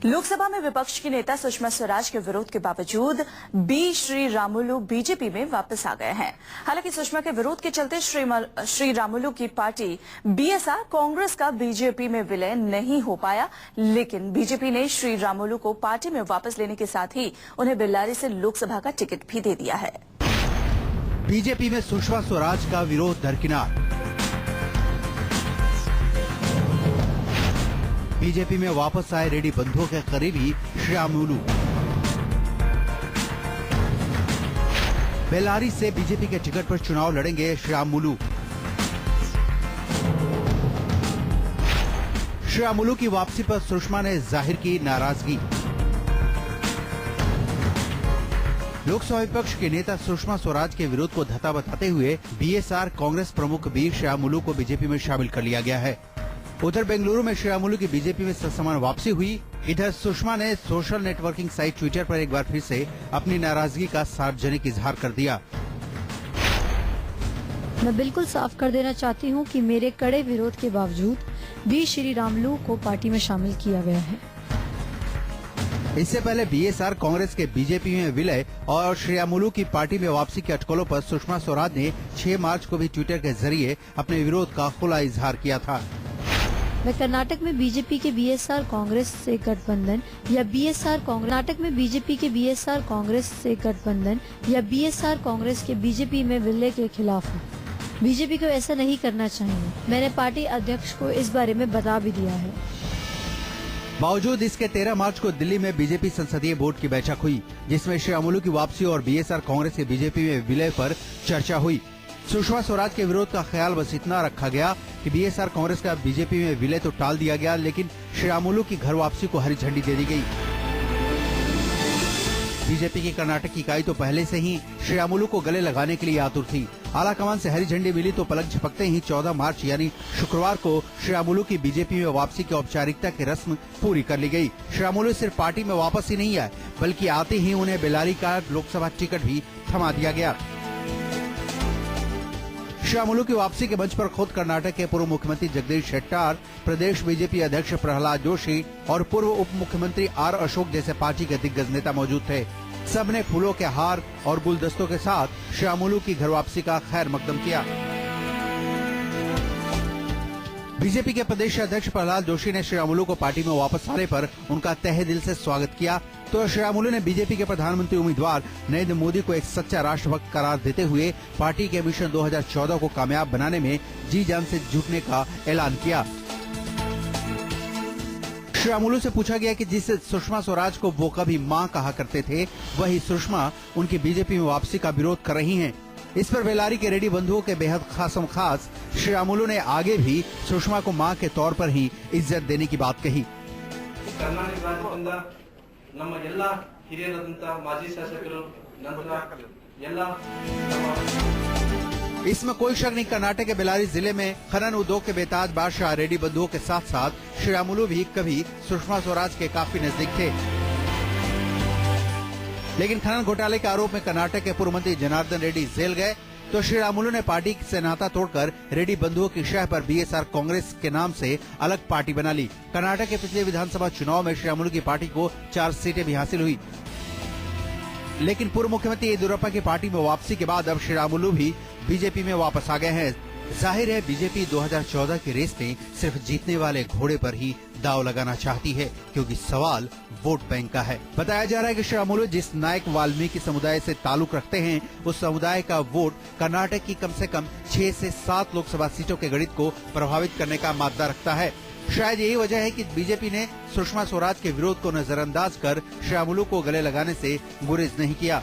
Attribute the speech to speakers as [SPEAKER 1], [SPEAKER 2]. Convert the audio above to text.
[SPEAKER 1] लोकसभा में विपक्ष की नेता सुषमा स्वराज के विरोध के बावजूद बी श्रीरामुलु बीजेपी में वापस आ गए हैं। हालांकि सुषमा के विरोध के चलते श्रीरामुलु की पार्टी बीएसआर कांग्रेस का बीजेपी में विलय नहीं हो पाया, लेकिन बीजेपी ने श्रीरामुलु को पार्टी में वापस लेने के साथ ही उन्हें बेल्लारी से लोकसभा का टिकट भी दे दिया है।
[SPEAKER 2] बीजेपी में सुषमा स्वराज का विरोध दरकिनार। बीजेपी में वापस आए रेड्डी बंधुओं के करीबी श्रीरामुलु। बेल्लारी से बीजेपी के टिकट पर चुनाव लड़ेंगे श्रीरामुलु। श्रीरामुलु की वापसी पर सुषमा ने जाहिर की नाराजगी। लोकसभा विपक्ष के नेता सुषमा स्वराज के विरोध को धता बताते हुए बीएसआर कांग्रेस प्रमुख बी श्रीरामुलु को बीजेपी में शामिल कर लिया गया है। उधर बेंगलुरु में श्रीरामुलु की बीजेपी में ससमान वापसी हुई। इधर सुषमा ने सोशल नेटवर्किंग साइट ट्विटर पर एक बार फिर से अपनी नाराजगी का सार्वजनिक इजहार कर दिया।
[SPEAKER 3] मैं बिल्कुल साफ कर देना चाहती हूं कि मेरे कड़े विरोध के बावजूद बी श्रीरामुलु को पार्टी में शामिल किया गया है।
[SPEAKER 2] इससे पहले बीएसआर कांग्रेस के बीजेपी में विलय और श्रीरामुलु की पार्टी में वापसी के अटकलों पर सुषमा स्वराज ने 6 मार्च को भी ट्विटर के जरिए अपने विरोध का खुला इजहार किया था।
[SPEAKER 3] मैं कर्नाटक में बीजेपी के बीएसआर कांग्रेस से गठबंधन या बीएसआर कांग्रेस के बीजेपी में विलय के खिलाफ हूँ। बीजेपी को ऐसा नहीं करना चाहिए। मैंने पार्टी अध्यक्ष को इस बारे में बता भी दिया है।
[SPEAKER 2] बावजूद इसके 13 मार्च को दिल्ली में बीजेपी संसदीय बोर्ड की बैठक हुई, जिसमें श्रीरामुलु की वापसी और बीएसआर कांग्रेस के बीजेपी में विलय पर चर्चा हुई। सुषमा स्वराज के विरोध का ख्याल बस इतना रखा गया कि बीएसआर कांग्रेस का बीजेपी में विलय तो टाल दिया गया, लेकिन श्रीरामुलु की घर वापसी को हरी झंडी दे दी गई। बीजेपी की कर्नाटक इकाई तो पहले से ही श्रीरामुलु को गले लगाने के लिए आतुर थी। आलाकमान से हरी झंडी मिली तो पलक झपकते ही 14 मार्च यानी शुक्रवार को श्रीरामुलु की बीजेपी में वापसी की औपचारिकता की रस्म पूरी कर ली गई। श्रीरामुलु सिर्फ पार्टी में वापस ही नहीं आए, बल्कि आते ही उन्हें बेल्लारी का लोकसभा टिकट भी थमा दिया गया। श्रीरामुलु की वापसी के मंच पर खुद कर्नाटक के पूर्व मुख्यमंत्री जगदीश शेट्टार, प्रदेश बीजेपी अध्यक्ष प्रहलाद जोशी और पूर्व उप मुख्यमंत्री आर अशोक जैसे पार्टी के दिग्गज नेता मौजूद थे। सबने फूलों के हार और गुलदस्तों के साथ श्रीरामुलु की घर वापसी का खैर मकदम किया। बीजेपी के प्रदेश अध्यक्ष प्रहलाद जोशी ने श्रीरामुलु को पार्टी में वापस आने पर उनका तहे दिल से स्वागत किया, तो श्रीरामुलु ने बीजेपी के प्रधानमंत्री उम्मीदवार नरेंद्र मोदी को एक सच्चा राष्ट्रभक्त करार देते हुए पार्टी के मिशन 2014 को कामयाब बनाने में जी जान से जुटने का ऐलान किया। श्रीरामुलु से पूछा गया कि जिस सुषमा स्वराज को वो कभी मां कहा करते थे, वही सुषमा उनकी बीजेपी में वापसी का विरोध कर रही हैं। इस पर बेल्लारी के रेड्डी बंधुओं के बेहद खास श्रीरामुलु ने आगे भी सुषमा को मां के तौर पर ही इज्जत देने की बात कही। इसमें कोई शक नहीं, कर्नाटक के बेल्लारी जिले में खनन उद्योग के बेताज बादशाह रेड्डी बंधुओं के साथ साथ श्रीरामुलु भी कभी सुषमा स्वराज के काफी नजदीक थे। लेकिन खनन घोटाले के आरोप में कर्नाटक के पूर्व मंत्री जनार्दन रेड्डी जेल गए, तो श्रीरामुलु ने पार्टी से नाता तोड़कर रेड्डी बंधुओं की शह पर बीएसआर कांग्रेस के नाम से अलग पार्टी बना ली। कर्नाटक के पिछले विधानसभा चुनाव में श्रीरामुलु की पार्टी को 4 सीटें भी हासिल हुई, लेकिन पूर्व मुख्यमंत्री येदियुरप्पा की पार्टी में वापसी के बाद अब श्रीरामुलु भी बीजेपी में वापस आ गए हैं। जाहिर है बीजेपी 2014 की रेस में सिर्फ जीतने वाले घोड़े पर ही दाव लगाना चाहती है, क्योंकि सवाल वोट बैंक का है। बताया जा रहा है कि श्रीरामुलु जिस नायक वाल्मीकि समुदाय से ताल्लुक रखते हैं, उस समुदाय का वोट कर्नाटक की कम से कम 6 से 7 लोकसभा सीटों के गणित को प्रभावित करने का मादा रखता है। शायद यही वजह है कि बीजेपी ने सुषमा स्वराज के विरोध को नजरअंदाज कर श्रीरामुलु को गले लगाने से गुरेज नहीं किया।